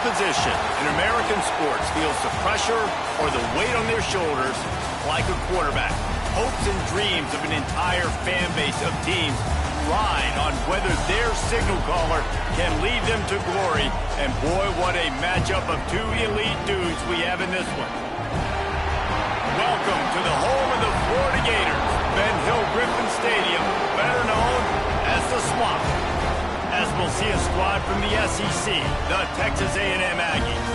position in American sports feels the pressure or the weight on their shoulders like a quarterback. Hopes and dreams of an entire fan base of teams ride on whether their signal caller can lead them to glory. And boy, what a matchup of two elite dudes we have in this one. Welcome to the home of the Florida Gators, Ben Hill Griffin Stadium, better known as the Swamp. As we'll see a squad from the SEC, the Texas A&M Aggies,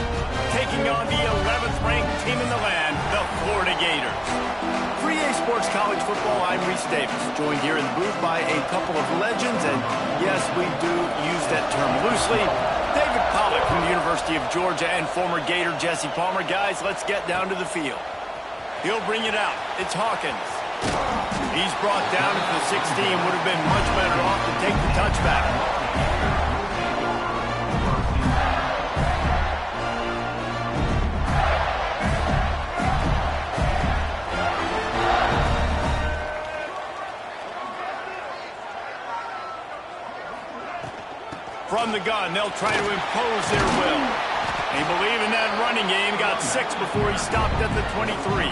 taking on the 11th ranked team in the land, the Florida Gators. For EA Sports College Football, I'm Reese Davis, joined here in the booth by a couple of legends, and yes, we do use that term loosely. David Pollack from the University of Georgia and former Gator Jesse Palmer. Guys, let's get down to the field. He'll bring it out. It's Hawkins. He's brought down to the 16, would have been much better off to take the touchback. From the gun, they'll try to impose their will. They believe in that running game, got 6 before he stopped at the 23.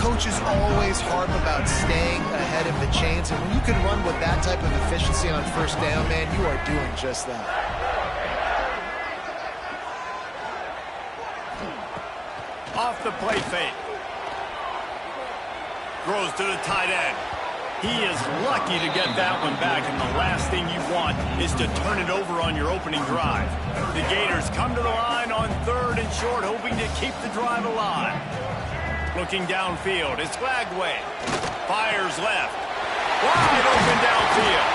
Coaches always harp about staying ahead of the chains, and when you can run with that type of efficiency on first down, man, you are doing just that. Off the play fake. Throws to the tight end. He is lucky to get that one back, and the last thing you want is to turn it over on your opening drive. The Gators come to the line on 3rd and short, hoping to keep the drive alive. Looking downfield, it's Lagway. Fires left. Wide open downfield.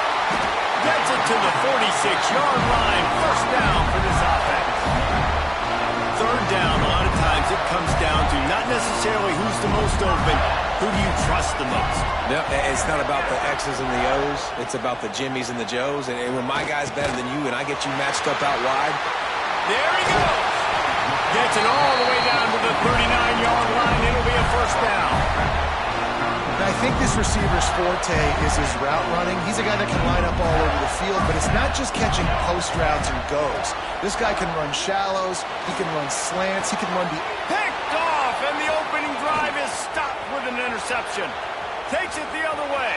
Gets it to the 46-yard line. First down for this offense. 3rd down, a lot of times it comes down to not necessarily who's the most open, who do you trust the most? No, it's not about the X's and the O's. It's about the Jimmies and the Joes. And when my guy's better than you and I get you matched up out wide. There he goes. Gets it all the way down to the 39-yard line. It'll be a first down. I think this receiver's forte is his route running. He's a guy that can line up all over the field, but it's not just catching post routes and goes. This guy can run shallows. He can run slants. He can run the... Picked off, and the opening drive is stopped with an interception. Takes it the other way.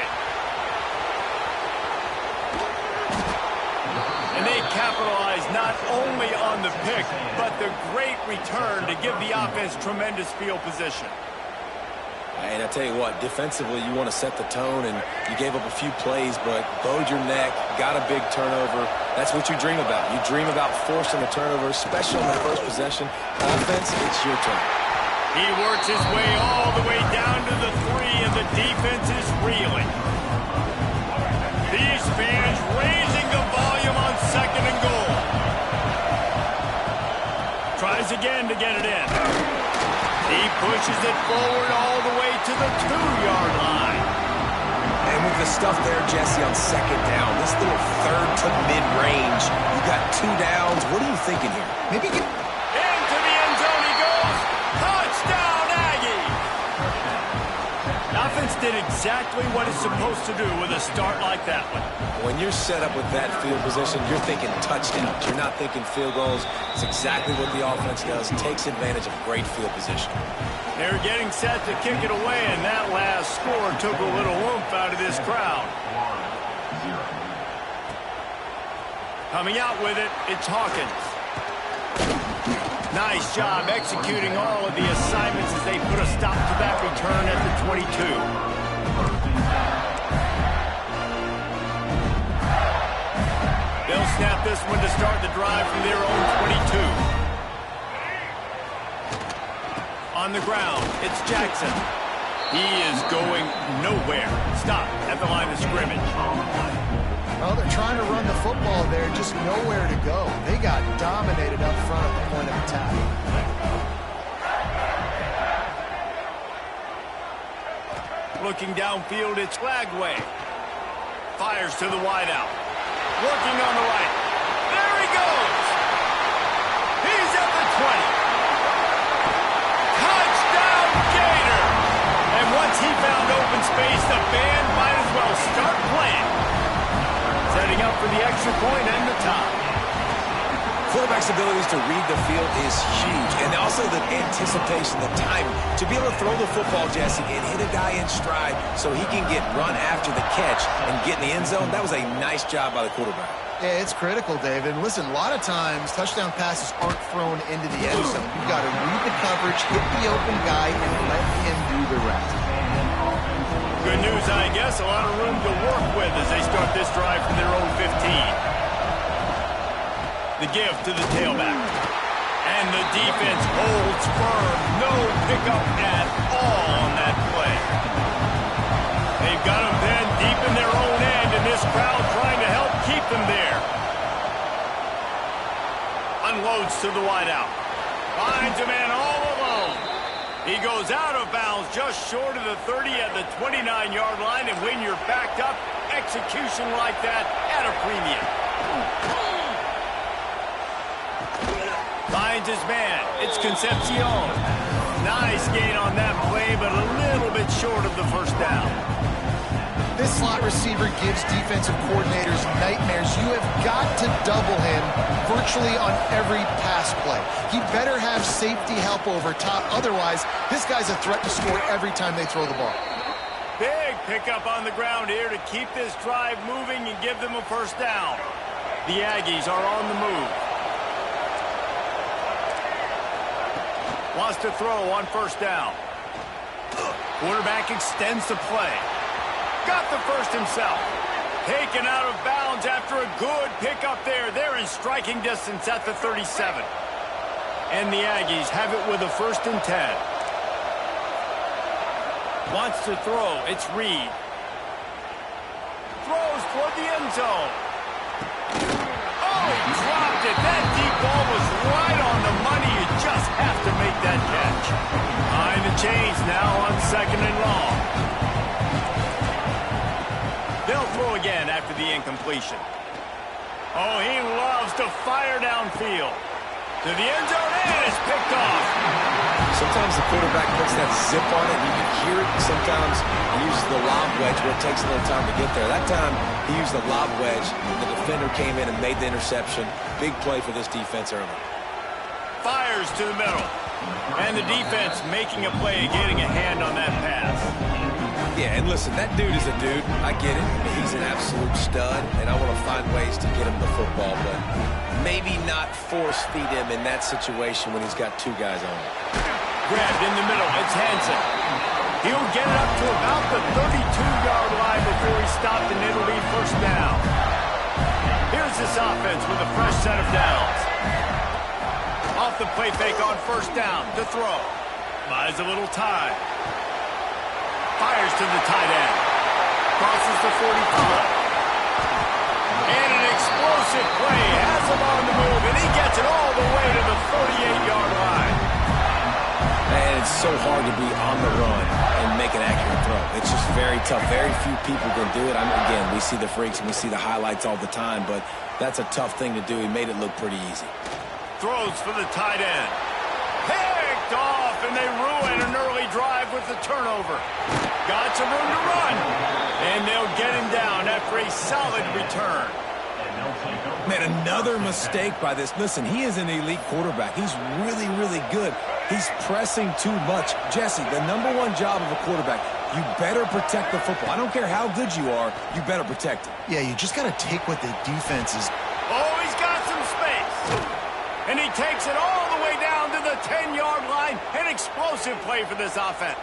And they capitalize not only on the pick, but the great return to give the offense tremendous field position. And I tell you what, defensively, you want to set the tone, and you gave up a few plays, but bowed your neck, got a big turnover. That's what you dream about. You dream about forcing a turnover, especially on the first possession. Offense, it's your turn. He works his way all the way down to the 3, and the defense is reeling. These fans raising the volume on 2nd and goal. Tries again to get it in. He pushes it forward all the way to the 2-yard line. And with the stuff there, Jesse, on 2nd down, this little 3rd to mid-range, you got 2 downs. What are you thinking here? Maybe get... Into the end zone he goes. Touchdown, Aggie! The offense did exactly what it's supposed to do with a start like that one. When you're set up with that field position, you're thinking touchdowns. You're not thinking field goals. It's exactly what the offense does. Takes advantage of great field position. They're getting set to kick it away, and that last score took a little oomph out of this crowd. Coming out with it, it's Hawkins. Nice job executing all of the assignments as they put a stop to that return at the 22. They'll snap this one to start the drive from their own 22. On the ground, it's Jackson. He is going nowhere. Stop at the line of scrimmage. Well, they're trying to run the football there, just nowhere to go. They got dominated up front at the point of attack. Looking downfield, it's Lagway. Fires to the wideout. Working on the right. There he goes. He's at the 20. Touchdown, Gator. And once he found open space, the band might as well start playing. Setting up for the extra point and the tie. Quarterback's quarterback's abilities to read the field is huge. And also the anticipation, the timing. To be able to throw the football, Jesse, and hit a guy in stride so he can get run after the catch and get in the end zone, that was a nice job by the quarterback. Yeah, it's critical, David. Listen, a lot of times touchdown passes aren't thrown into the end zone. You've got to read the coverage, hit the open guy, and let him do the rest. Good news, I guess. A lot of room to work with as they start this drive from their own 15. The give to the tailback. And the defense holds firm. No pickup at all on that play. They've got them then deep in their own end, and this crowd trying to help keep them there. Unloads to the wideout. Finds a man all alone. He goes out of bounds just short of the 30 at the 29-yard line, and when you're backed up, execution like that at a premium. Finds his man. It's Concepcion. Nice gain on that play, but a little bit short of the first down. This slot receiver gives defensive coordinators nightmares. You have got to double him virtually on every pass play. He better have safety help over top. Otherwise, this guy's a threat to score every time they throw the ball. Big pickup on the ground here to keep this drive moving and give them a first down. The Aggies are on the move. Wants to throw on first down. Quarterback extends the play. Got the first himself. Taken out of bounds after a good pickup there. They're in striking distance at the 37. And the Aggies have it with a 1st and 10. Wants to throw. It's Reed. Throws toward the end zone. Oh, he dropped it. That deep ball was right on the money. You just have to make that catch. Behind the chains now on 2nd and long. They'll throw again after the incompletion. Oh, he loves to fire downfield. To the end zone, and it's picked off. Sometimes the quarterback puts that zip on it, and you can hear it. Sometimes he uses the lob wedge where it takes a little time to get there. That time, he used the lob wedge, and the defender came in and made the interception. Big play for this defense early. Fires to the middle. And the defense making a play, getting a hand on that pass. Yeah, and listen, that dude is a dude. I get it. He's an absolute stud, and I want to find ways to get him the football, but maybe not force feed him in that situation when he's got 2 guys on him. Grabbed in the middle. It's Hansen. He'll get it up to about the 32-yard line before he's stopped, and it'll be first down. Here's this offense with a fresh set of downs. Off the play fake on first down to throw. Buys a little time. Fires to the tight end. Crosses the 45. And an explosive play. Has him on the move, and he gets it all the way to the 38-yard line. And it's so hard to be on the run and make an accurate throw. It's just very tough. Very few people can do it. Again, we see the freaks and we see the highlights all the time, but that's a tough thing to do. He made it look pretty easy. Throws for the tight end. Picked off, and they ruin an early drive with the turnover. Got some room to run, and they'll get him down after a solid return. Man, another mistake by this. Listen, he is an elite quarterback. He's really, really good. He's pressing too much. Jesse, the #1 job of a quarterback, you better protect the football. I don't care how good you are, you better protect it. Yeah, you just got to take what the defense is. Oh, he's got some space. And he takes it all the way down to the 10-yard line. An explosive play for this offense.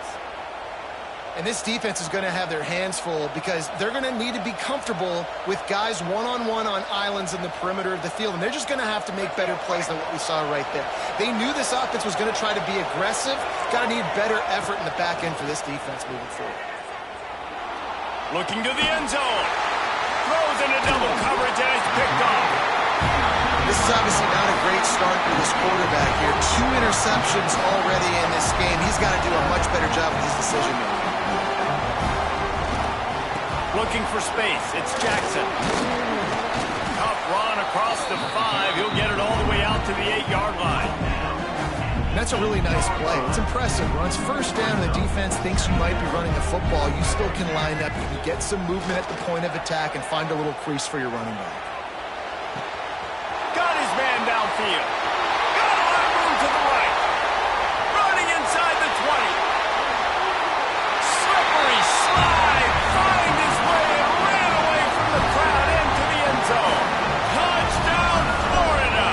And this defense is going to have their hands full because they're going to need to be comfortable with guys one-on-one on islands in the perimeter of the field. And they're just going to have to make better plays than what we saw right there. They knew this offense was going to try to be aggressive. Got to need better effort in the back end for this defense moving forward. Looking to the end zone. Throws into double coverage, and it's picked off. This is obviously not a great start for this quarterback here. 2 interceptions already in this game. He's got to do a much better job with his decision-making. Looking for space. It's Jackson. Tough run across the 5. He'll get it all the way out to the 8-yard line. That's a really nice play. It's impressive. Runs first down, the defense thinks you might be running the football. You still can line up. You can get some movement at the point of attack and find a little crease for your running back. Got his man downfield. field. Got a lot of room to the right. Running inside the 20. Slippery slide. Find his way and ran away from the crowd into the end zone. Touchdown, Florida.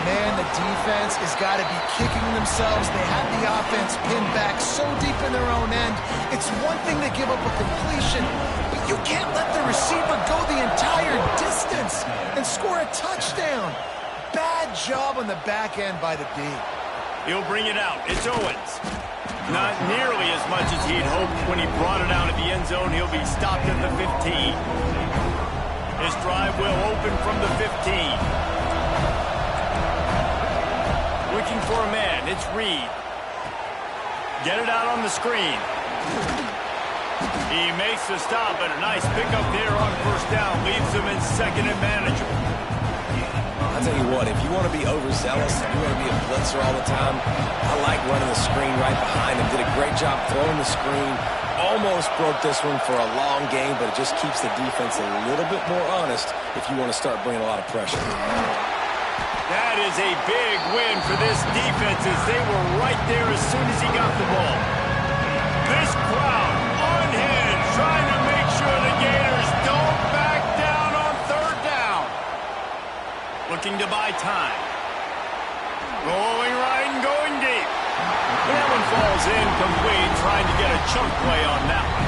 Man, the defense has got to be kicking themselves. They have the offense pinned back so deep in their own end. It's one thing to give up a completion, but you can't let the receiver go the entire distance and score a touchdown. Bad job on the back end by the D. He'll bring it out. It's Owens. Not nearly as much as he'd hoped when he brought it out of the end zone. He'll be stopped at the 15. His drive will open from the 15. Looking for a man. It's Reed. Get it out on the screen. He makes the stop, and a nice pickup there on first down. Leaves him in second and manageable. I'll tell you what, if you want to be overzealous, if you want to be a blitzer all the time, I like running the screen right behind him. Did a great job throwing the screen. Almost broke this one for a long game, but it just keeps the defense a little bit more honest if you want to start bringing a lot of pressure. That is a big win for this defense as they were right there as soon as he got the ball. This crowd unhinged, trying to make sure the Gators don't back down on third down. Looking to buy time. Rolling right and going deep. That one falls incomplete, trying to get a chunk play on that one.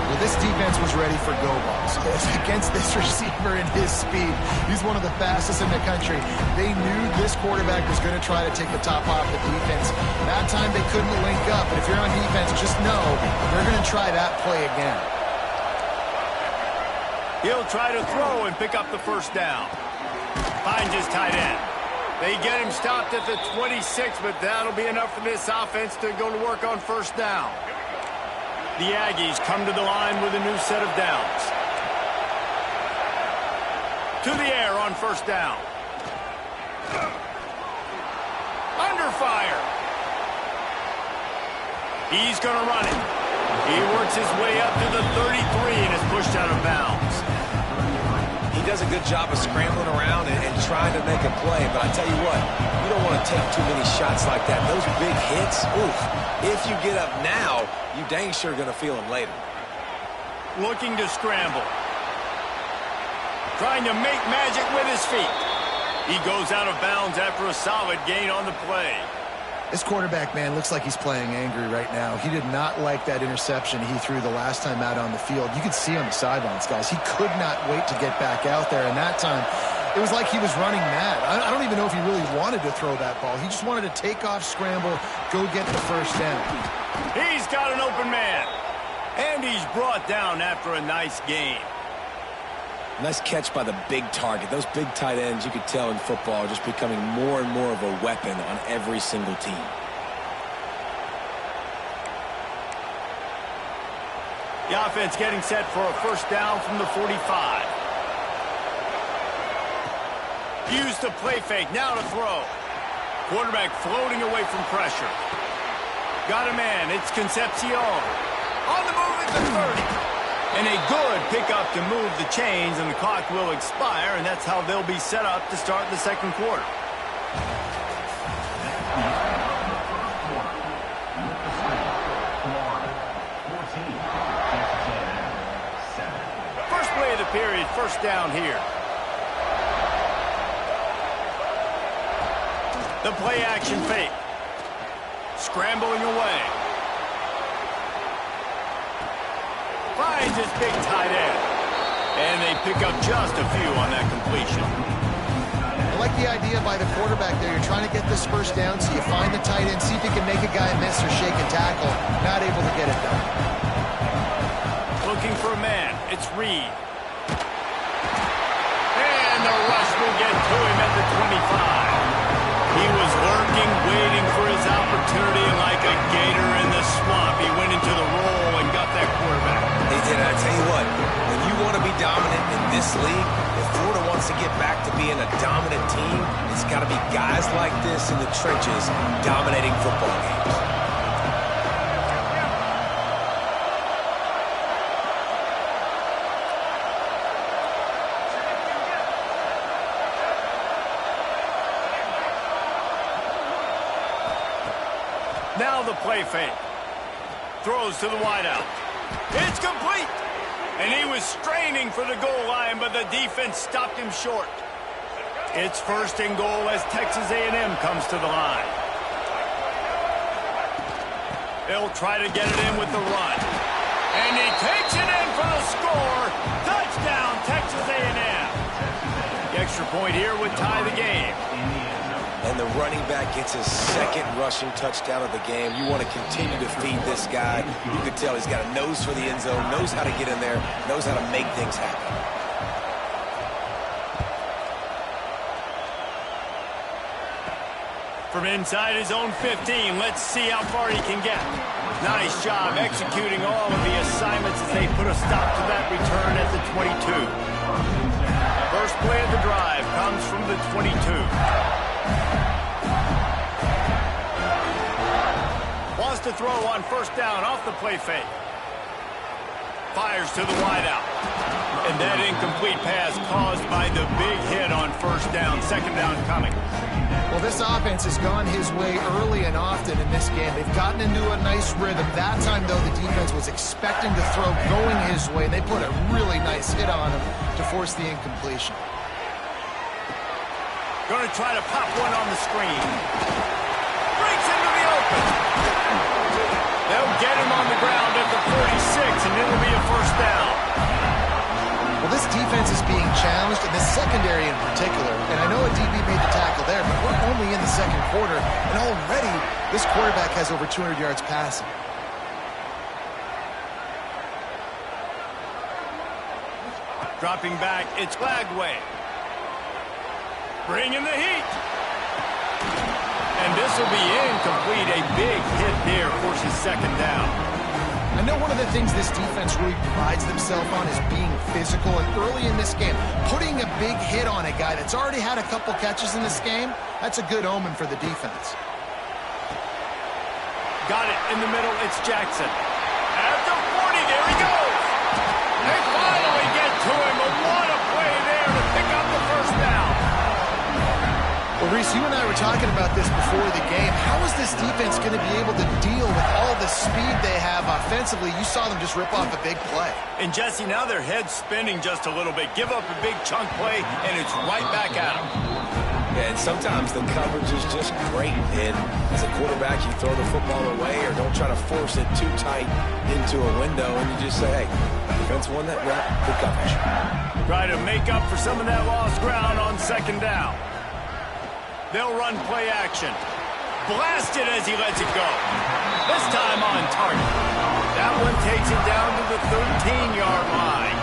Well, this defense was ready for go balls. Against this receiver and his speed, he's one of the fastest in the country. They knew this quarterback was going to try to take the top off the defense. That time they couldn't link up, but if you're on defense, just know they're going to try that play again. He'll try to throw and pick up the first down. Finds his tight end. They get him stopped at the 26, but that'll be enough for this offense to go to work on first down. The Aggies come to the line with a new set of downs. To the air on first down. Under fire. He's going to run it. He works his way up to the 33 and is pushed out of bounds. He does a good job of scrambling around and trying to make a play, but I tell you what, you don't want to take too many shots like that. Those big hits, oof, if you get up now, you dang sure going to feel them later. Looking to scramble. Trying to make magic with his feet. He goes out of bounds after a solid gain on the play. This quarterback, man, looks like he's playing angry right now. He did not like that interception he threw the last time out on the field. You could see on the sidelines, guys. He could not wait to get back out there, and that time it was like he was running mad. I don't even know if he really wanted to throw that ball. He just wanted to take off, scramble, go get the first down. He's got an open man, and he's brought down after a nice gain. Nice catch by the big target. Those big tight ends, you could tell in football, are just becoming more and more of a weapon on every single team. The offense getting set for a first down from the 45. Used the play fake, now to throw. Quarterback floating away from pressure. Got a man, it's Concepcion. On the move at the 30. And a good pickup to move the chains, and the clock will expire, and that's how they'll be set up to start the second quarter. First play of the period, first down here. The play action fake. Scrambling away. Finds his big tight end. And they pick up just a few on that completion. I like the idea by the quarterback there. You're trying to get this first down, so you find the tight end, see if you can make a guy miss or shake a tackle. Not able to get it done. Looking for a man. It's Reed. And the rush will get to him at the 25. He was lurking, waiting for his opportunity, and like a gator in the swamp, he went into the roll and got that quarterback. He did. I tell you what, when you want to be dominant in this league, if Florida wants to get back to being a dominant team, it's got to be guys like this in the trenches dominating football games. the play fake. Throws to the wideout. It's complete. And he was straining for the goal line, but the defense stopped him short. It's 1st and goal as Texas A&M comes to the line. They'll try to get it in with the run. And he takes it in for the score. Touchdown, Texas A&M. The extra point here would tie the game. And the running back gets his 2nd rushing touchdown of the game. You want to continue to feed this guy. You can tell he's got a nose for the end zone, knows how to get in there, knows how to make things happen. From inside his own 15, let's see how far he can get. Nice job executing all of the assignments as they put a stop to that return at the 22. First play of the drive comes from the 22. Wants to throw on 1st down off the play fake. Fires to the wideout. And that incomplete pass caused by the big hit on 1st down. 2nd down coming. Well, this offense has gone his way early and often in this game. They've gotten into a nice rhythm. That time, though, the defense was expecting to throw going his way. They put a really nice hit on him to force the incompletion. Going to try to pop one on the screen. Breaks into the open. They'll get him on the ground at the 46, and it'll be a 1st down. Well, this defense is being challenged, and this secondary in particular. And I know a DB made the tackle there, but we're only in the 2nd quarter, and already this quarterback has over 200 yards passing. Dropping back, it's Flagway. Bringing the heat. And this will be incomplete. A big hit there forces 2nd down. I know one of the things this defense really prides themselves on is being physical, and early in this game, putting a big hit on a guy that's already had a couple catches in this game, that's a good omen for the defense. Got it in the middle, it's Jackson. At the 40, there he goes. They finally get to him, but what a play there to pick up the 1st down. Well, Reese, you and I were talking about this before the game. How is this defense going to be able to deal with all the speed they have offensively? You saw them just rip off a big play. And, Jesse, now their head's spinning just a little bit. Give up a big chunk play, and it's right back at them. Yeah, and sometimes the coverage is just great. And as a quarterback, you throw the football away or don't try to force it too tight into a window, and you just say, hey, defense won that rep, good coverage. Try to make up for some of that lost ground on 2nd down. They'll run play action. Blasted as he lets it go. This time on target. That one takes it down to the 13-yard line.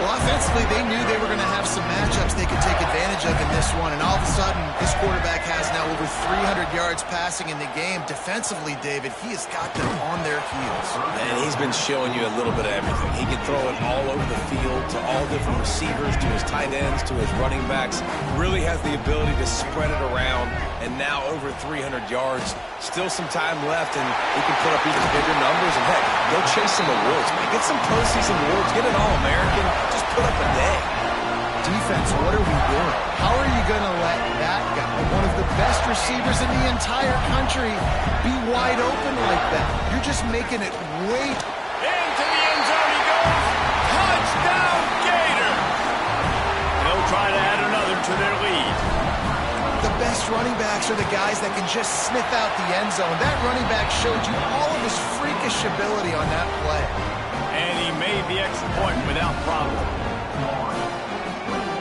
Well, offensively, they knew they were going to have some matchups they could take advantage of in this one, and all of a sudden, this quarterback has now over 300 yards passing in the game. Defensively, David, he has got them on their heels. And he's been showing you a little bit of everything. He can throw it all over the field to all different receivers, to his tight ends, to his running backs. Really has the ability to spread it around, and now over 300 yards. Still some time left, and he can put up even bigger numbers. And heck, go chase some awards, man. Get some postseason awards. Get an All-American. Just put up a day. Defense, what are we doing? How are you going to let that guy, one of the best receivers in the entire country, be wide open like that? You're just making it way... Into the end zone he goes. Touchdown, Gator. They'll try to add another to their lead. The best running backs are the guys that can just sniff out the end zone. That running back showed you all of his freakish ability on that play. And he made the extra point without problem.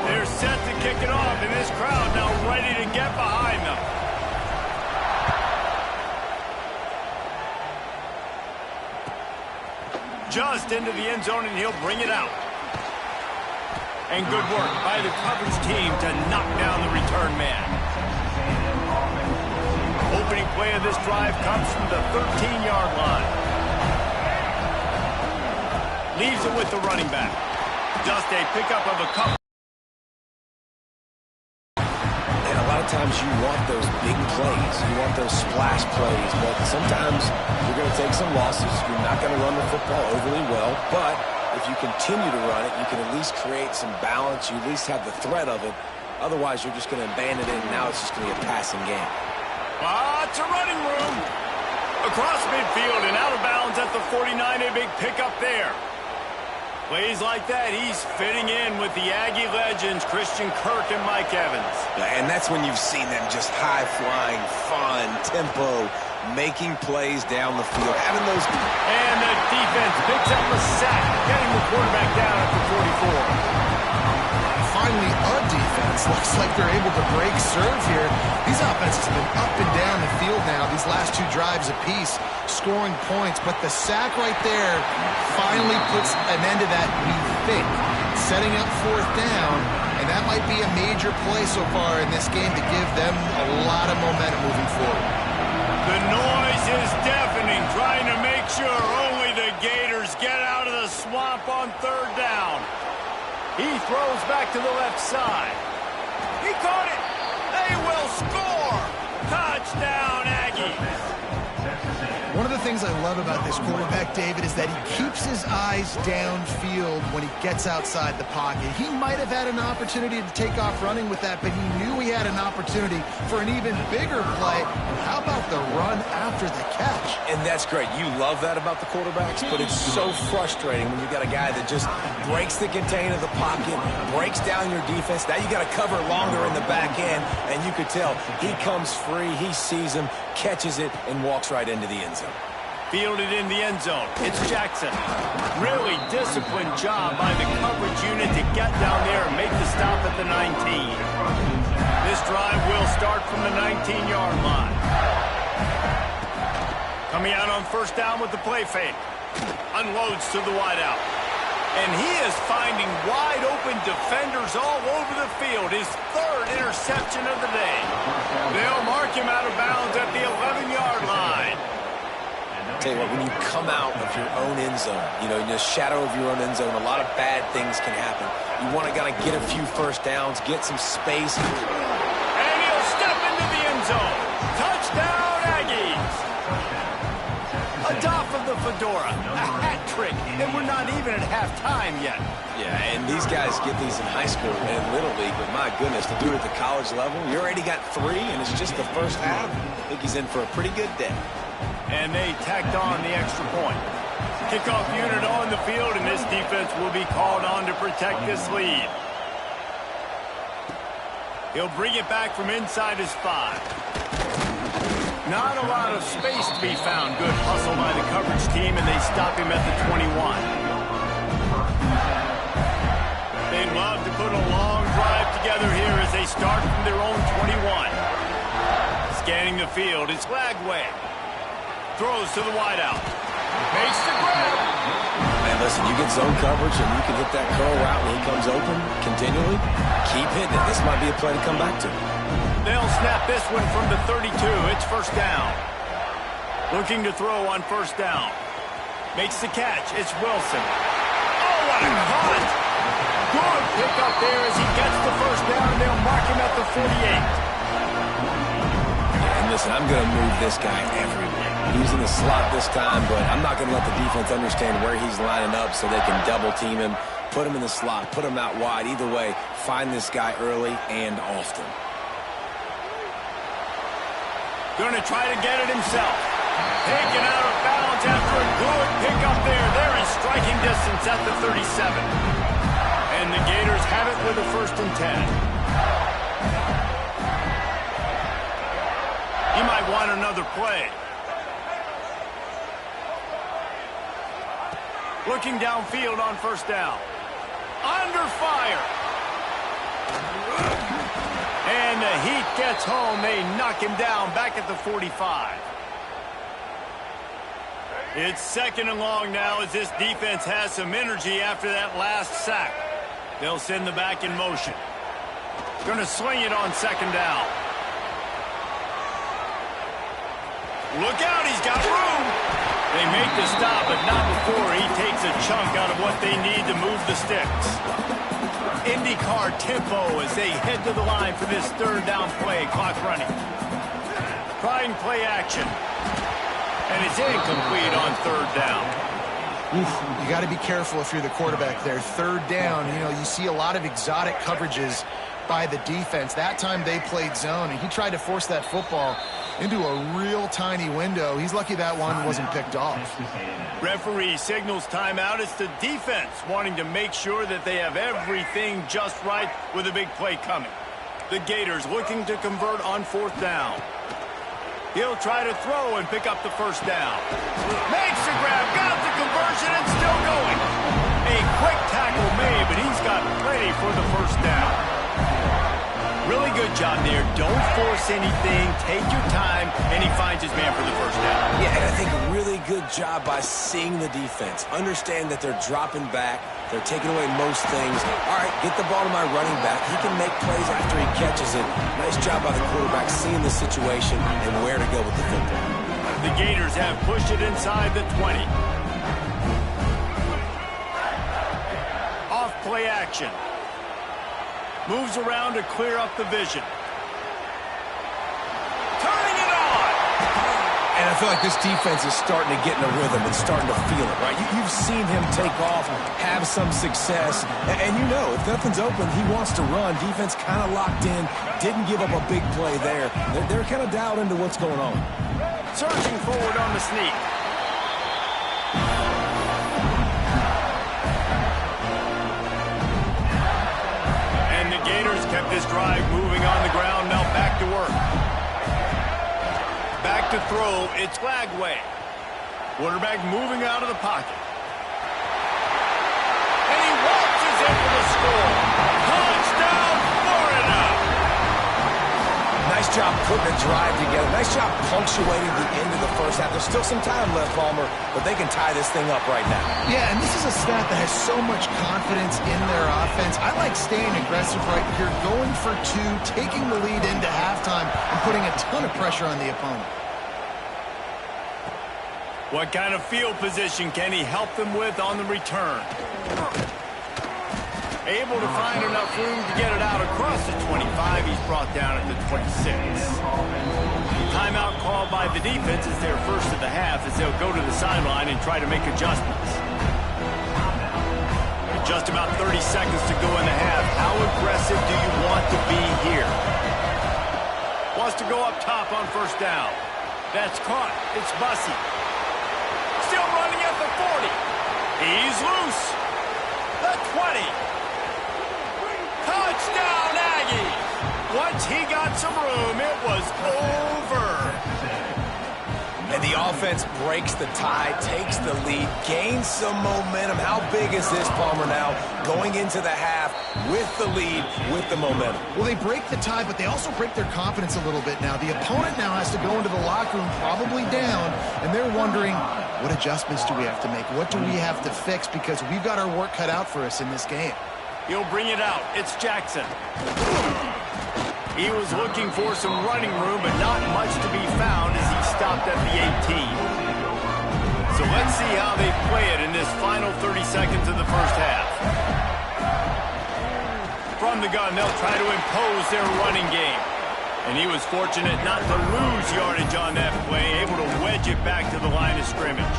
They're set to kick it off, and this crowd now ready to get behind them. Just into the end zone, and he'll bring it out. And good work by the coverage team to knock down the return man. Opening play of this drive comes from the 13-yard line. Leaves it with the running back. Just a pickup of a couple. And a lot of times you want those big plays. You want those splash plays. But sometimes you're going to take some losses. You're not going to run the football overly well. But if you continue to run it, you can at least create some balance. You at least have the threat of it. Otherwise, you're just going to abandon it, and now it's just going to be a passing game. Lots of running room. Across midfield and out of bounds at the 49, a big pickup there. Plays like that, he's fitting in with the Aggie legends, Christian Kirk and Mike Evans. And that's when you've seen them just high-flying, fun, tempo, making plays down the field, having those... And the defense picks up a sack, getting the quarterback down at the 44. Finally, a defense. Looks like they're able to break serve here. These offenses have been up and down the field now, these last two drives apiece, scoring points. But the sack right there finally puts an end to that, we think. Setting up fourth down, and that might be a major play so far in this game to give them a lot of momentum moving forward. The noise is deafening, trying to make sure only the Gators get out of the swamp on third down. He throws back to the left side. He caught it. They will score. Touchdown, Aggies. One of the things I love about this quarterback, David, is that he keeps his eyes downfield when he gets outside the pocket. He might have had an opportunity to take off running with that, but he knew he had an opportunity for an even bigger play. And how about the run after the catch? And that's great. You love that about the quarterbacks, but it's so frustrating when you got a guy that just breaks the contain of the pocket, breaks down your defense. Now you got to cover longer in the back end, and you could tell he comes free, he sees him, catches it, and walks right into the end zone. Fielded in the end zone. It's Jackson. Really disciplined job by the coverage unit to get down there and make the stop at the 19. This drive will start from the 19-yard line. Coming out on first down with the play fake. Unloads to the wideout. And he is finding wide-open defenders all over the field. His third interception of the day. They'll mark him out of bounds at the 11-yard line. Tell you what, when you come out of your own end zone, in the shadow of your own end zone, a lot of bad things can happen. You want to get a few first downs, get some space. And he'll step into the end zone. Touchdown, Aggies. A doff of the fedora, a hat trick, and we're not even at halftime yet. Yeah, and these guys get these in high school and in Little League, but my goodness, to do it at the college level, you already got 3, and it's just the first half. I think he's in for a pretty good day. And they tacked on the extra point. Kickoff unit on the field, and this defense will be called on to protect this lead. He'll bring it back from inside his 5. Not a lot of space to be found. Good hustle by the coverage team, and they stop him at the 21. They'd love to put a long drive together here as they start from their own 21. Scanning the field, it's Lagway. Throws to the wideout. Makes the grab. Man, listen, you get zone coverage and you can hit that curl route when he comes open continually. Keep hitting it. This might be a play to come back to. They'll snap this one from the 32. It's first down. Looking to throw on first down. Makes the catch. It's Wilson. Oh, what a cut. Good pick up there as he gets the first down. They'll mark him at the 48. And listen, I'm going to move this guy everywhere. He's in the slot this time, but I'm not going to let the defense understand where he's lining up so they can double team him, put him in the slot, put him out wide. Either way, find this guy early and often. Going to try to get it himself. Taken out of bounds after a good pickup there. They're in striking distance at the 37. And the Gators have it with a 1st and 10. He might want another play. Looking downfield on first down. Under fire. And the heat gets home. They knock him down back at the 45. It's 2nd and long now as this defense has some energy after that last sack. They'll send the back in motion. Going to swing it on 2nd down. Look out, he's got room. They make the stop, but not before he takes a chunk out of what they need to move the sticks. IndyCar tempo as they head to the line for this 3rd down play. Clock running. Trying play action. And it's incomplete on 3rd down. You got to be careful if you're the quarterback there. 3rd down, you see a lot of exotic coverages by the defense. That time they played zone, and he tried to force that football into a real tiny window. He's lucky that one wasn't picked off. Referee signals timeout. It's the defense wanting to make sure that they have everything just right with a big play coming. The Gators looking to convert on 4th down. He'll try to throw and pick up the 1st down. Makes the grab, got the conversion, and still going. A quick tackle made, but he's got plenty for the 1st down. Really good job there. Don't force anything. Take your time, and he finds his man for the 1st down. Yeah, and I think a really good job by seeing the defense. Understand that they're dropping back. They're taking away most things. All right, get the ball to my running back. He can make plays after he catches it. Nice job by the quarterback seeing the situation and where to go with the football. The Gators have pushed it inside the 20. Off play action. Moves around to clear up the vision. Turning it on! And I feel like this defense is starting to get in a rhythm and starting to feel it, right? You've seen him take off, have some success, and you know, if nothing's open, he wants to run. Defense kind of locked in, didn't give up a big play there. They're kind of dialed into what's going on. Surging forward on the sneak. Kept this drive moving on the ground, now back to work. Back to throw, it's Lagway. Quarterback moving out of the pocket. And he waltzes in for the score. Touchdown, Florida! Nice job putting the drive together. Nice job punctuating the end of the 1st half. There's still some time left, Palmer, but they can tie this thing up right now. Yeah, and this is a staff that has so much confidence in their offense. I like staying aggressive right here, going for 2, taking the lead into halftime, and putting a ton of pressure on the opponent. What kind of field position can he help them with on the return? Able to find enough room to get it out across the 25. He's brought down at the 26. Timeout called by the defense is their first of the half as they'll go to the sideline and try to make adjustments. With just about 30 seconds to go in the half, how aggressive do you want to be here? Wants to go up top on 1st down. That's caught. It's Bussey. Still running at the 40. He's loose. The 20. Touchdown, Aggies! Once he got some room, it was over. And the offense breaks the tie, takes the lead, gains some momentum. How big is this, Palmer, now going into the half with the lead, with the momentum? Well, they break the tie, but they also break their confidence a little bit now. The opponent now has to go into the locker room, probably down, and they're wondering, what adjustments do we have to make? What do we have to fix? Because we've got our work cut out for us in this game. He'll bring it out. It's Jackson. He was looking for some running room, but not much to be found as he stopped at the 18. So let's see how they play it in this final 30 seconds of the 1st half. From the gun, they'll try to impose their running game. And he was fortunate not to lose yardage on that play, able to wedge it back to the line of scrimmage.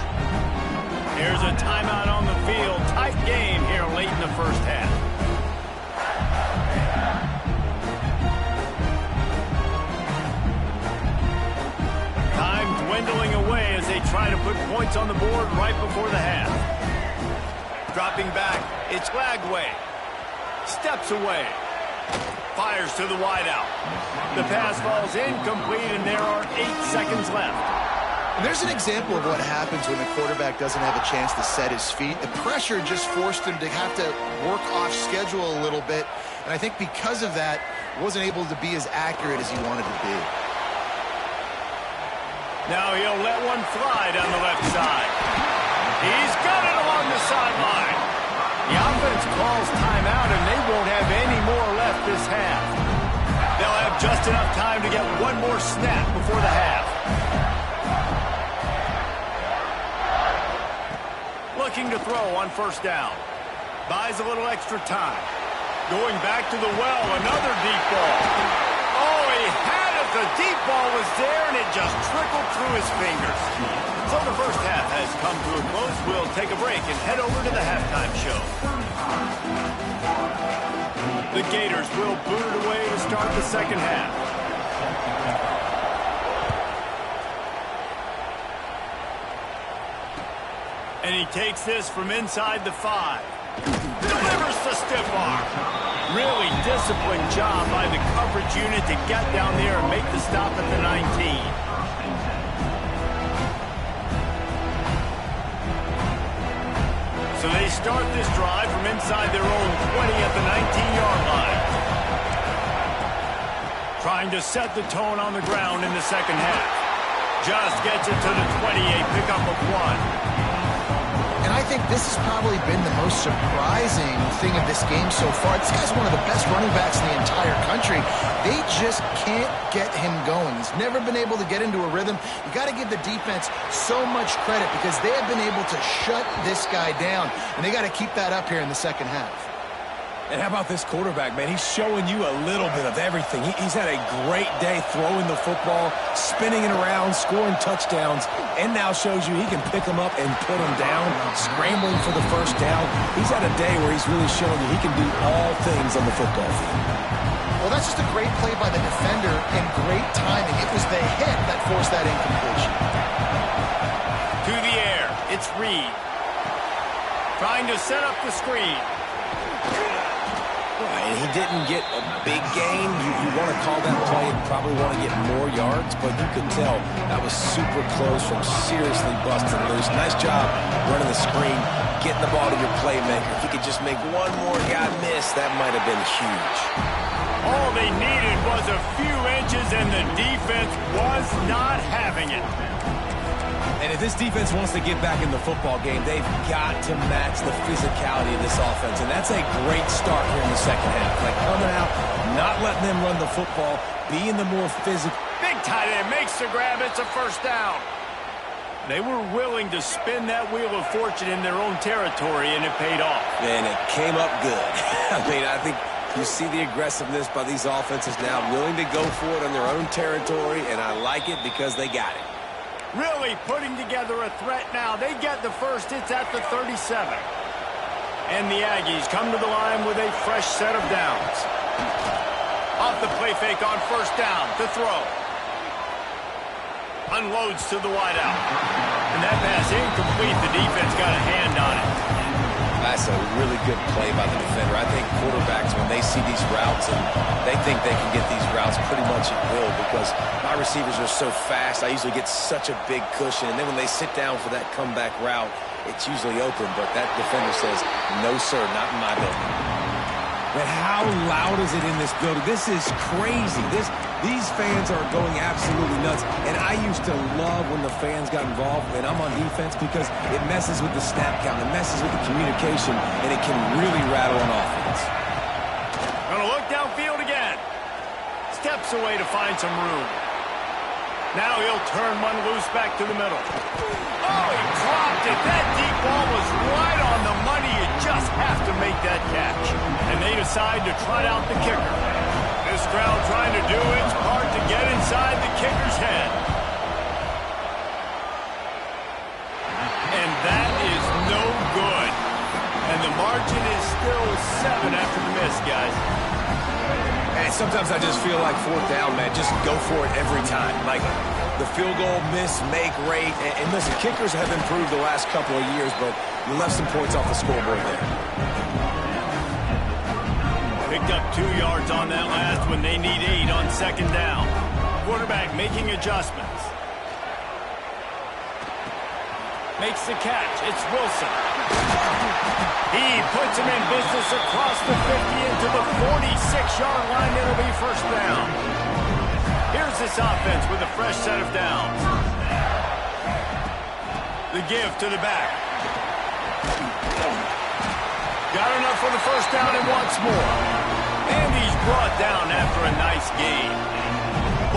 Here's a timeout on the field. Tight game here late in the 1st half. Time dwindling away as they try to put points on the board right before the half. Dropping back, it's Lagway. Steps away. Fires to the wideout. The pass falls incomplete, and there are 8 seconds left. And there's an example of what happens when the quarterback doesn't have a chance to set his feet. The pressure just forced him to have to work off schedule a little bit. And I think because of that, wasn't able to be as accurate as he wanted to be. Now he'll let one fly down the left side. He's got it along the sideline. The offense calls timeout, and they won't have any more left this half. They'll have just enough time to get one more snap before the half. Looking to throw on 1st down. Buys a little extra time. Going back to the well, another deep ball. Oh, he had it. The deep ball was there, and it just trickled through his fingers. So the 1st half has come to a close. We'll take a break and head over to the halftime show. The Gators will boot it away to start the second half. And he takes this from inside the 5. Delivers the stiff arm. Really disciplined job by the coverage unit to get down there and make the stop at the 19. So they start this drive from inside their own 20 at the 19-yard line. Trying to set the tone on the ground in the second half. Just gets it to the 28, pickup of 1. And I think this has probably been the most surprising thing of this game so far. This guy's one of the best running backs in the entire country. They just can't get him going. He's never been able to get into a rhythm. You got to give the defense so much credit because they have been able to shut this guy down. And they got to keep that up here in the second half. And how about this quarterback, man? He's showing you a little bit of everything. He's had a great day throwing the football, spinning it around, scoring touchdowns, and now shows you he can pick them up and put them down, scrambling for the first down. He's had a day where he's really showing you he can do all things on the football field. Well, that's just a great play by the defender and great timing. It was the hit that forced that incompletion. To the air, it's Reed. Trying to set up the screen. And he didn't get a big gain. You want to call that play and probably want to get more yards, but you could tell that was super close from seriously busting loose. Nice job running the screen, getting the ball to your playmaker. If he could just make one more guy miss, that might have been huge. All they needed was a few inches, and the defense was not having it. And if this defense wants to get back in the football game, they've got to match the physicality of this offense. And that's a great start here in the second half. Like coming out, not letting them run the football, being the more physical. Big tight end makes the grab. It's a first down. They were willing to spin that wheel of fortune in their own territory, and it paid off. And it came up good. I think you see the aggressiveness by these offenses now, willing to go for it on their own territory, and I like it because they got it. Really putting together a threat now. They get the first. It's at the 37. And the Aggies come to the line with a fresh set of downs. Off the play fake on first down to throw. Unloads to the wideout. And that pass incomplete. The defense got a hand on it. That's a really good play by the defender. I think quarterbacks, when they see these routes and they think they can get these routes pretty much at will because my receivers are so fast, I usually get such a big cushion. And then when they sit down for that comeback route, it's usually open. But that defender says, no, sir, not in my building. But how loud is it in this building? This is crazy. These fans are going absolutely nuts. And I used to love when the fans got involved, and I'm on defense because it messes with the snap count, it messes with the communication, and it can really rattle an offense. Gonna look downfield again. Steps away to find some room. Now he'll turn one loose back to the middle. Oh, he dropped it. That deep ball was right on the money. You just have to make that catch. And they decide to try out the kicker. This crowd trying to do its part to get inside the kicker's head. And that is no good. And the margin is still 7 after the miss, guys. And sometimes I just feel like fourth down, man. Just go for it every time. Like the field goal, miss, make rate. And listen, kickers have improved the last couple of years, but you left some points off the scoreboard there. Picked up 2 yards on that last one. They need 8 on second down. Quarterback making adjustments. Makes the catch. It's Wilson. He puts him in business across the 50 into the 46-yard line. It'll be first down. Here's this offense with a fresh set of downs. The give to the back. Got enough for the first down and wants more. And he's brought down after a nice gain.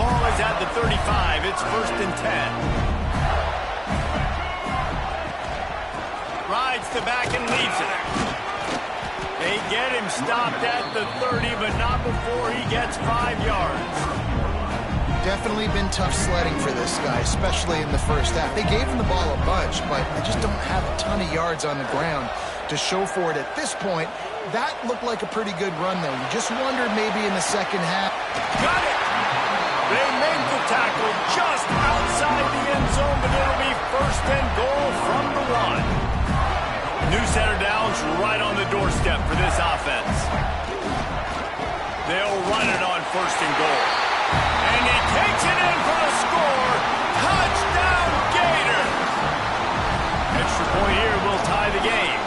Ball is at the 35. It's first and 10. Rides the back and leaves it. They get him stopped at the 30, but not before he gets 5 yards. Definitely been tough sledding for this guy, especially in the first half. They gave him the ball a bunch, but they just don't have a ton of yards on the ground to show for it at this point. that looked like a pretty good run there. You just wondered maybe in the second half. Got it! They make the tackle just outside the end zone, but it'll be first and goal from the 1. New center downs right on the doorstep for this offense. They'll run it on first and goal. And he takes it in for the score. Touchdown, Gator! Extra point here will tie the game.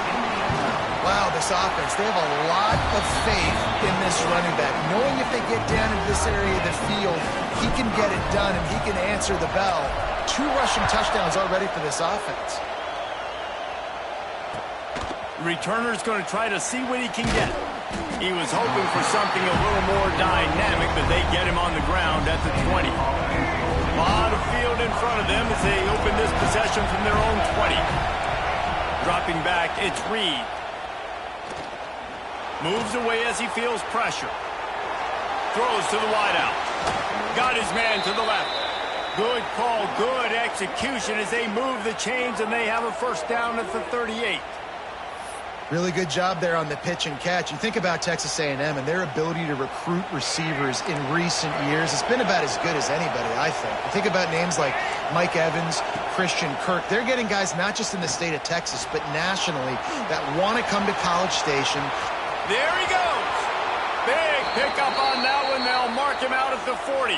Wow, this offense, they have a lot of faith in this running back. Knowing if they get down into this area of the field, he can get it done and he can answer the bell. 2 rushing touchdowns already for this offense. Returner's going to try to see what he can get. He was hoping for something a little more dynamic, but they get him on the ground at the 20. A lot of field in front of them as they open this possession from their own 20. Dropping back, it's Reed. Moves away as he feels pressure. Throws to the wideout. Got his man to the left. Good call, good execution as they move the chains and they have a first down at the 38. Really good job there on the pitch and catch. You think about Texas A&M and their ability to recruit receivers in recent years. It's been about as good as anybody, I think. You think about names like Mike Evans, Christian Kirk. They're getting guys not just in the state of Texas, but nationally that want to come to College Station. There he goes. Big pickup on that one. They'll mark him out at the 40.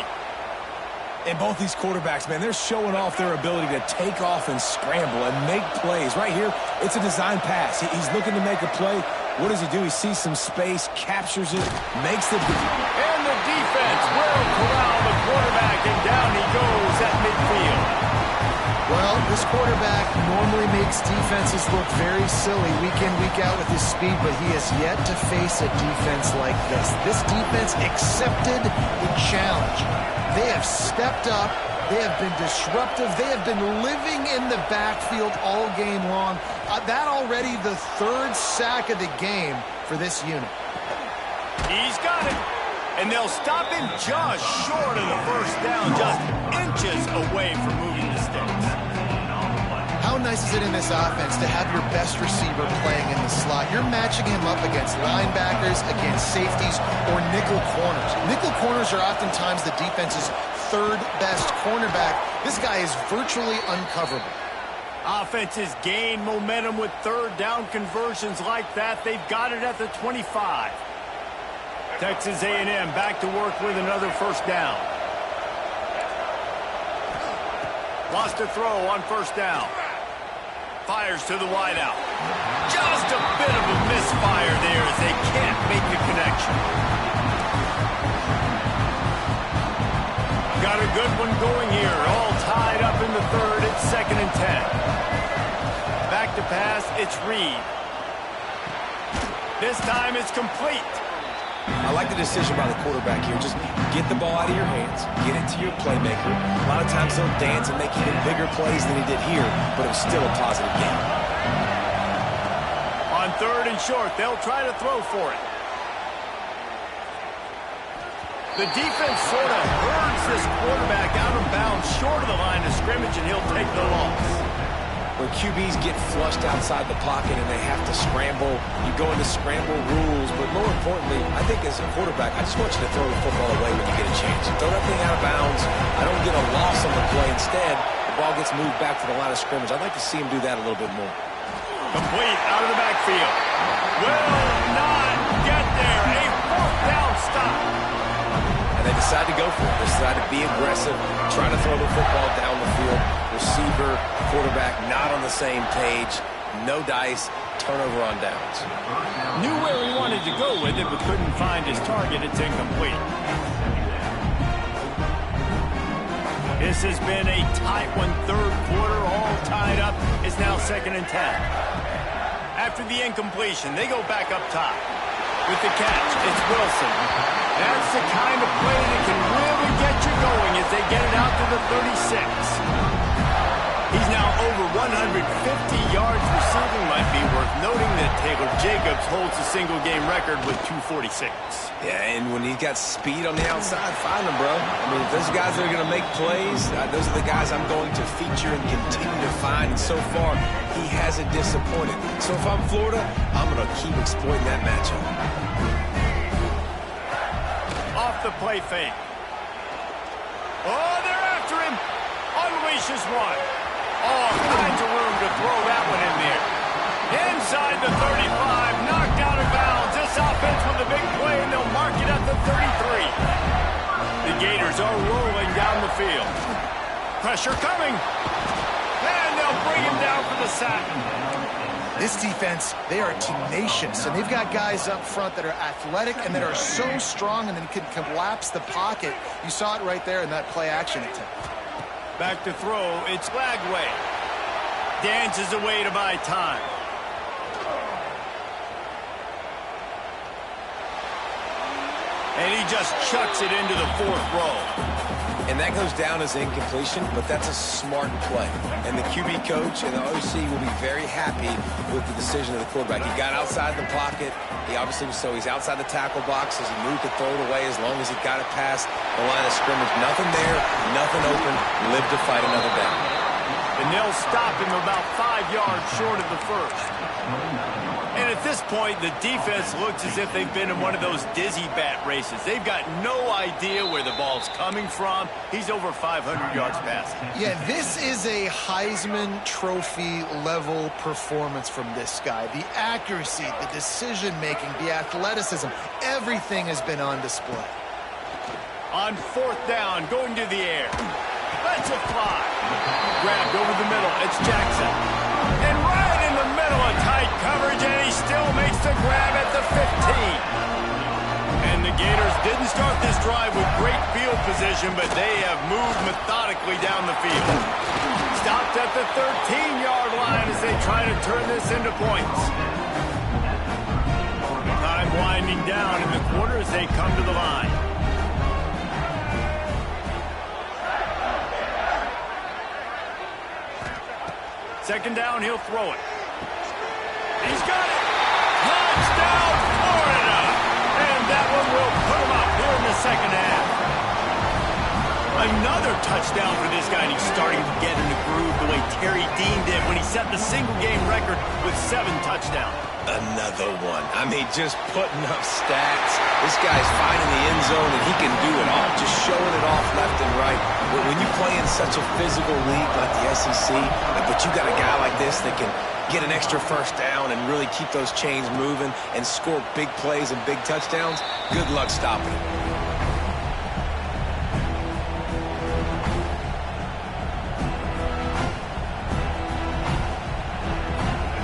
And both these quarterbacks, man, they're showing off their ability to take off and scramble and make plays. Right here, it's a design pass. He's looking to make a play. What does he do? He sees some space, captures it, makes the... And the defense will corral the quarterback, and down he goes at midfield. Well, this quarterback normally makes defenses look very silly week in, week out with his speed, but he has yet to face a defense like this. This defense accepted the challenge. They have stepped up. They have been disruptive. They have been living in the backfield all game long. That already the 3rd sack of the game for this unit. He's got it. And they'll stop him just short of the first down, just inches away from moving the sticks. How nice is it in this offense to have your best receiver playing in the slot? You're matching him up against linebackers, against safeties, or nickel corners. Nickel corners are oftentimes the defense's 3rd best cornerback. This guy is virtually uncoverable. Offenses gain momentum with 3rd down conversions like that. They've got it at the 25. Texas A&M back to work with another first down. Lost a throw on first down. Fires to the wideout. Just a bit of a misfire there as they can't make the connection. Got a good one going here. All tied up in the 3rd. It's 2nd and 10. Back to pass. It's Reed. This time it's complete. I like the decision by the quarterback here. Just get the ball out of your hands, get it to your playmaker. A lot of times he'll dance and make even bigger plays than he did here, but it was still a positive game. On 3rd and short, they'll try to throw for it. The defense sort of hurls this quarterback out of bounds short of the line of scrimmage, and he'll take the loss. When QBs get flushed outside the pocket and they have to scramble, you go into scramble rules. But more importantly, I think as a quarterback, I just want you to throw the football away when you get a chance. Throw that thing out of bounds. I don't get a loss on the play. Instead, the ball gets moved back to the line of scrimmage. I'd like to see him do that a little bit more. Complete out of the backfield. Will not get there. A 4th down stop. And they decide to go for it. They decide to be aggressive, trying to throw the football down the field. Receiver, quarterback, not on the same page. No dice. Turnover on downs. Knew where he wanted to go with it, but couldn't find his target. It's incomplete. This has been a tight one. 3rd quarter, all tied up. It's now 2nd and 10. After the incompletion, they go back up top. With the catch, it's Wilson. That's the kind of play that can really get you going as they get it out to the 36. He's now over 150 yards receiving. Might be worth noting that Taylor Jacobs Jacobs holds the single-game record with 246. Yeah, and when he's got speed on the outside, find him, bro. I mean, if those guys that are going to make plays, those are the guys I'm going to feature and continue to find. And so far, he hasn't disappointed. So if I'm Florida, I'm going to keep exploiting that matchup. Off the play fake. Oh, they're after him. Unleashes one. All kinds of room to throw that one in there. Inside the 35, knocked out of bounds. This offense with a big play, and they'll mark it at the 33. The Gators are rolling down the field. Pressure coming. And they'll bring him down for the sack. This defense, they are tenacious, and they've got guys up front that are athletic and that are so strong and then can collapse the pocket. You saw it right there in that play-action attempt. Back to throw, it's Lagway. Dances away to buy time. And he just chucks it into the fourth row. And that goes down as incompletion, but that's a smart play. And the QB coach and the OC will be very happy with the decision of the quarterback. He got outside the pocket. He obviously was so he's outside the tackle box as he moved to throw it away as long as he got it past the line of scrimmage. Nothing there, nothing open. Live to fight another down. And they'll stop him about 5 yards short of the first. And at this point, the defense looks as if they've been in one of those dizzy bat races. They've got no idea where the ball's coming from. He's over 500 yards passing. Yeah, this is a Heisman Trophy level performance from this guy. The accuracy, the decision-making, the athleticism, everything has been on display. On fourth down, going to the air. Lets it fly. Grabbed over the middle. It's Jackson. And right in the middle of tight coverage, and he still makes the grab at the 15. And the Gators didn't start this drive with great field position, but they have moved methodically down the field. Stopped at the 13-yard line as they try to turn this into points. Time winding down in the quarter as they come to the line. Second down, he'll throw it. He's got it. Touchdown, Florida. And that one will put him up here in the second half. Another touchdown for this guy, and he's starting to get in the groove the way Terry Dean did when he set the single-game record with 7 touchdowns. Another one. I mean, just putting up stats. This guy's finding the end zone, and he can do it all. Just showing it off left and right. But when you play in such a physical league like the SEC, but you got a guy like this that can get an extra first down and really keep those chains moving and score big plays and big touchdowns, good luck stopping him.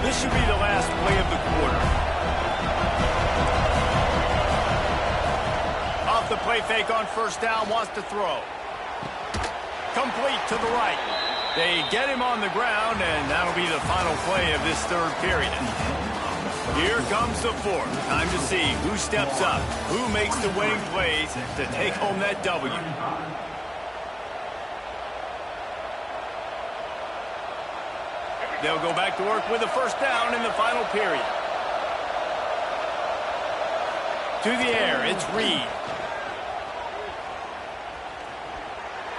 This should be the last play of the quarter. Off the play fake on first down, wants to throw. Complete to the right. They get him on the ground, and that'll be the final play of this third period. Here comes the fourth. Time to see who steps up, who makes the winning plays to take home that W. They'll go back to work with a first down in the final period. To the air, it's Reed.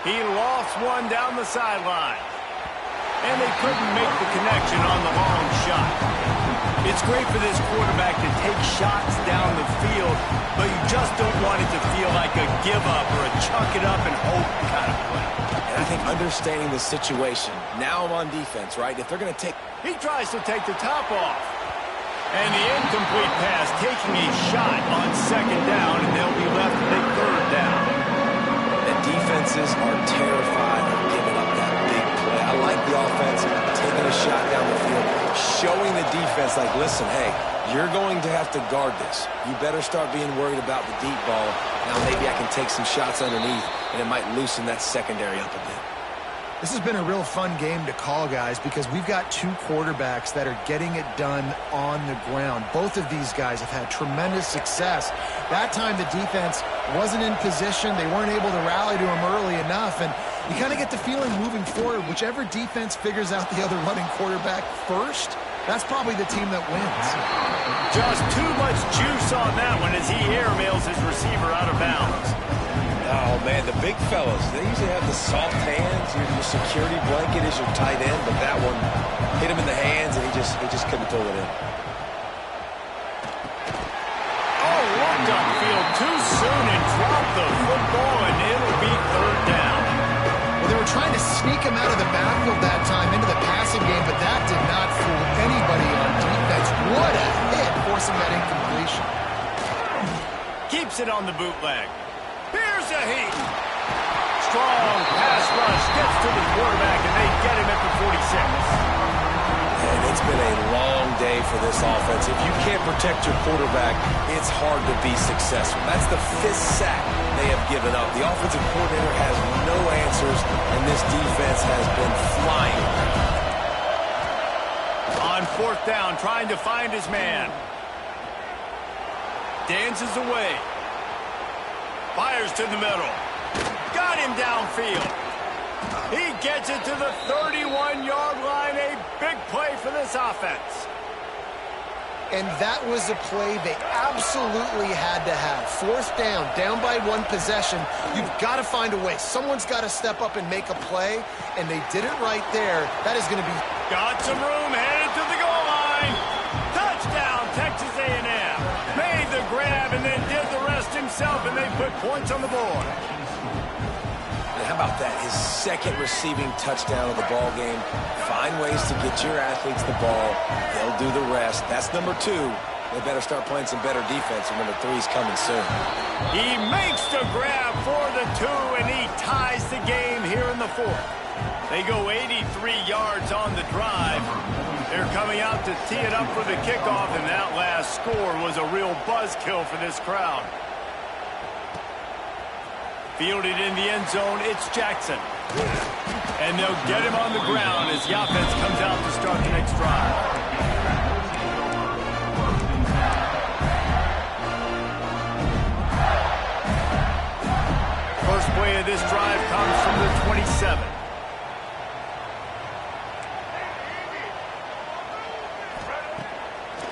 He lofts one down the sideline. And they couldn't make the connection on the long shot. It's great for this quarterback to take shots down the field, but you just don't want it to feel like a give-up or a chuck it up and hope kind of play. And I think understanding the situation, now I'm on defense, right? If they're going to take... He tries to take the top off. And the incomplete pass taking a shot on second down, and they'll be left with a third down. The defenses are terrified of giving up that big play. I like the offense taking a shot down the field, showing the defense like, listen, hey, you're going to have to guard this. You better start being worried about the deep ball. Now maybe I can take some shots underneath, and it might loosen that secondary up a bit. This has been a real fun game to call, guys, because we've got 2 quarterbacks that are getting it done on the ground. Both of these guys have had tremendous success. That time the defense wasn't in position. They weren't able to rally to him early enough, and you kind of get the feeling moving forward, whichever defense figures out the other running quarterback first, that's probably the team that wins. Just too much juice on that one as he airmails his receiver out of bounds. Oh, man, the big fellas, they usually have the soft hands. Your security blanket is your tight end, but that one hit him in the hands, and he just couldn't pull it in. Oh, looked upfield too soon and dropped the football, and it'll be third down. Well, they were trying to sneak him out of the backfield that time into the passing game, but that did not fool anybody on defense. What a hit, forcing that incompletion. Keeps it on the bootleg. Here's a heat. Strong pass rush gets to the quarterback, and they get him at the 46. And it's been a long day for this offense. If you can't protect your quarterback, it's hard to be successful. That's the 5th sack they have given up. The offensive coordinator has no answers, and this defense has been flying. On 4th down, trying to find his man. Dances away. Fires to the middle. Got him downfield. He gets it to the 31-yard line. A big play for this offense. And that was a play they absolutely had to have. 4th down by 1 possession. You've got to find a way. Someone's got to step up and make a play, and they did it right there. That is going to be... Got some room, headed to the goal line. Touchdown, Texas A&M. Made the grab and then did the rest himself, and they put points on the board. How about that? His 2nd receiving touchdown of the ball game. Find ways to get your athletes the ball. They'll do the rest. That's number 2. They better start playing some better defense, and number 3 is coming soon. He makes the grab for the 2, and he ties the game here in the 4th. They go 83 yards on the drive. They're coming out to tee it up for the kickoff, and that last score was a real buzzkill for this crowd. Fielded in the end zone, it's Jackson. And they'll get him on the ground as the offense comes out to start the next drive. First play of this drive comes from the 27.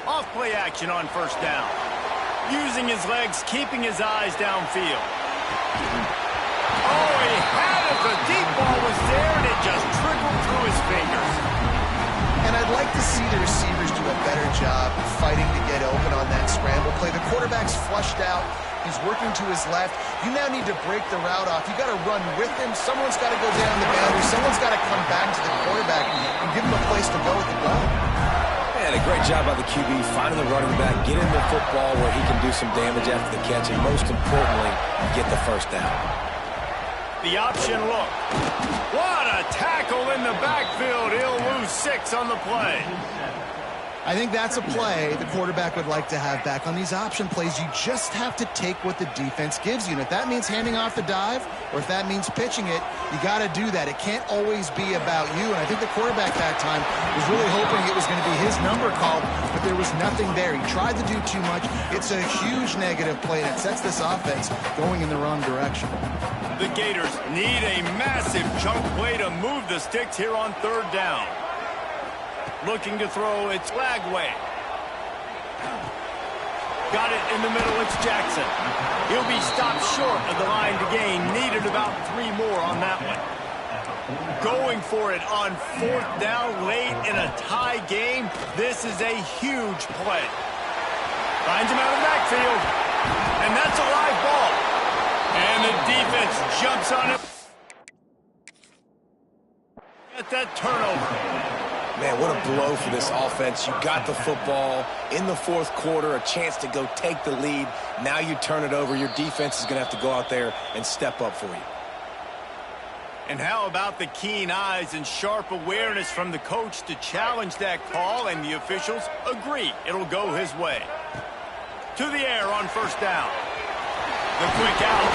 Off play action on 1st down. Using his legs, keeping his eyes downfield. Oh, he had it. The deep ball was there, and it just trickled through his fingers. And I'd like to see the receivers do a better job fighting to get open on that scramble play. The quarterback's flushed out. He's working to his left. You now need to break the route off. You got to run with him. Someone's got to go down the boundary. Someone's got to come back to the quarterback and give him a place to go with the ball. And a great job by the QB finding the running back, get him the football where he can do some damage after the catch, and most importantly, get the 1st down. The option look. What a tackle in the backfield. He'll lose 6 on the play. I think that's a play the quarterback would like to have back. On these option plays, you just have to take what the defense gives you. And if that means handing off the dive, or if that means pitching it, you got to do that. It can't always be about you. And I think the quarterback that time was really hoping it was going to be his number called, but there was nothing there. He tried to do too much. It's a huge negative play, and it sets this offense going in the wrong direction. The Gators need a massive chunk play to move the sticks here on 3rd down. Looking to throw, it's Lagway. Got it in the middle, it's Jackson. He'll be stopped short of the line to gain. Needed about 3 more on that one. Going for it on 4th down late in a tie game. This is a huge play. Finds him out of the backfield. And that's a live ball. And the defense jumps on him. Get that turnover. Man, what a blow for this offense. You got the football in the 4th quarter, a chance to go take the lead. Now you turn it over. Your defense is going to have to go out there and step up for you. And how about the keen eyes and sharp awareness from the coach to challenge that call, and the officials agree it'll go his way. To the air on 1st down. The quick out.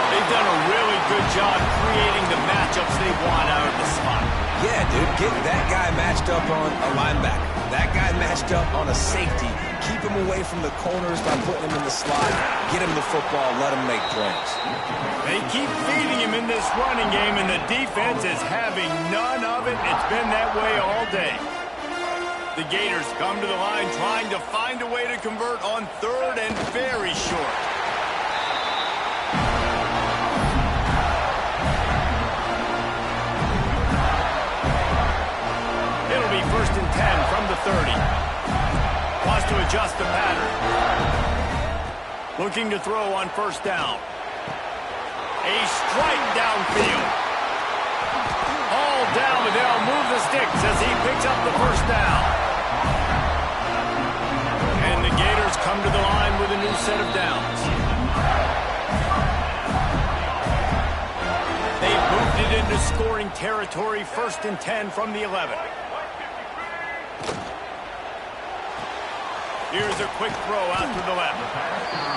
They've done a really good job creating the matchups they want out of the spot. Yeah, dude, get that guy matched up on a linebacker. That guy matched up on a safety. Keep him away from the corners by putting him in the slot. Get him the football, let him make plays. They keep feeding him in this running game, and the defense is having none of it. It's been that way all day. The Gators come to the line trying to find a way to convert on third and very short. It'll be 1st and 10 from the 30. Wants to adjust the pattern. Looking to throw on 1st down. A strike downfield. All down, but they'll move the sticks as he picks up the 1st down. And the Gators come to the line with a new set of downs. They've moved it into scoring territory, 1st and 10 from the 11. Here's a quick throw out to the left.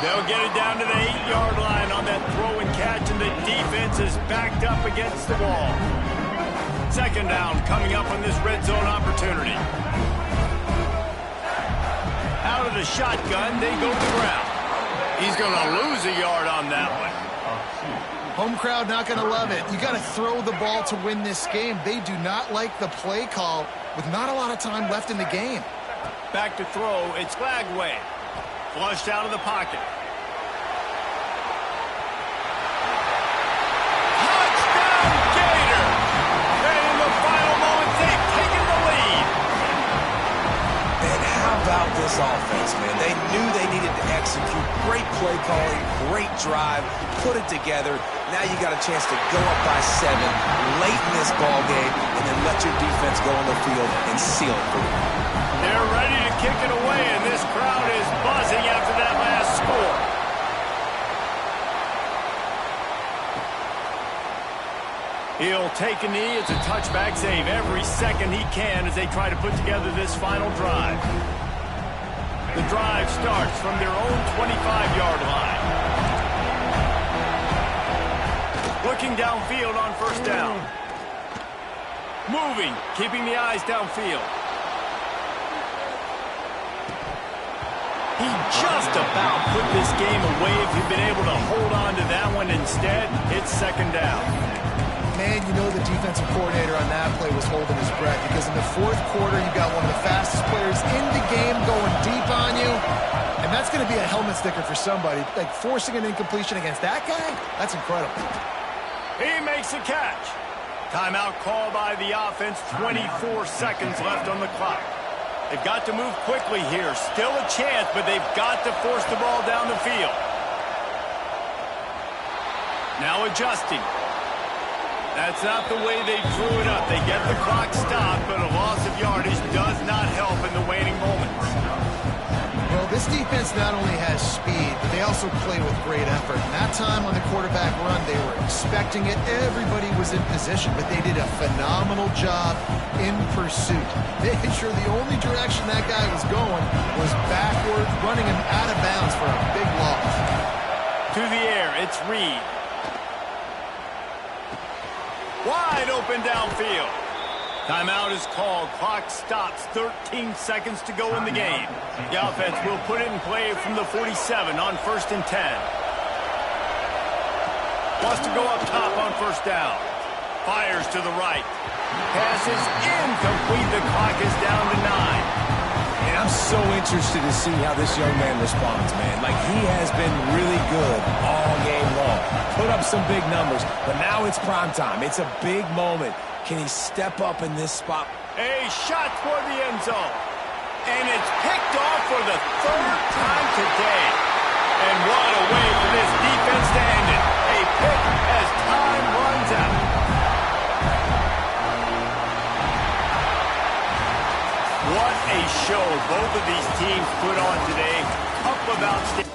They'll get it down to the 8-yard line on that throw and catch, and the defense is backed up against the wall. 2nd down coming up on this red zone opportunity. Out of the shotgun, they go to the ground. He's going to lose a yard on that one. Home crowd not going to love it. You got to throw the ball to win this game. They do not like the play call with not a lot of time left in the game. Back to throw. It's Flagway. Flushed out of the pocket. Touchdown, Gator! And in the final moments, they've taken the lead. And how about this offense, man? They knew they needed to execute. Great play calling, great drive, put it together. Now you got a chance to go up by 7 late in this ball game and then let your defense go on the field and seal it for you. They're ready to kick it away, and this crowd is buzzing after that last score. He'll take a knee. It's a touchback save every second he can as they try to put together this final drive. The drive starts from their own 25-yard line. Looking downfield on 1st down. Moving, keeping the eyes downfield. He just about put this game away if he'd been able to hold on to that one. Instead, it's 2nd down. Man, you know the defensive coordinator on that play was holding his breath because in the 4th quarter, you got one of the fastest players in the game going deep on you. And that's going to be a helmet sticker for somebody. Like forcing an incompletion against that guy, that's incredible. He makes a catch. Timeout called by the offense. 24 seconds left on the clock. They've got to move quickly here. Still a chance, but they've got to force the ball down the field. Now adjusting. That's not the way they drew it up. They get the clock stopped, but a loss of yardage does not help in the waning moments. Well, this defense not only has speed, but they also play with great effort. And that time on the quarterback run, they were expecting it. Everybody was in position, but they did a phenomenal job in pursuit. Making sure the only direction that guy was going was backward, running him out of bounds for a big loss. To the air, it's Reed. Wide open downfield. Timeout is called. Clock stops. 13 seconds to go in the game. The offense will put it in play from the 47 on 1st and 10. Wants to go up top on 1st down. Fires to the right. Pass is incomplete. The clock is down to 9. And I'm so interested to see how this young man responds, man. Like, he has been really good all game long. Put up some big numbers, but now it's prime time. It's a big moment. Can he step up in this spot? A shot toward the end zone. And it's picked off for the 3rd time today. And what a way for this defense to end it. A pick as time runs out. What a show both of these teams put on today. Couple of outstanding.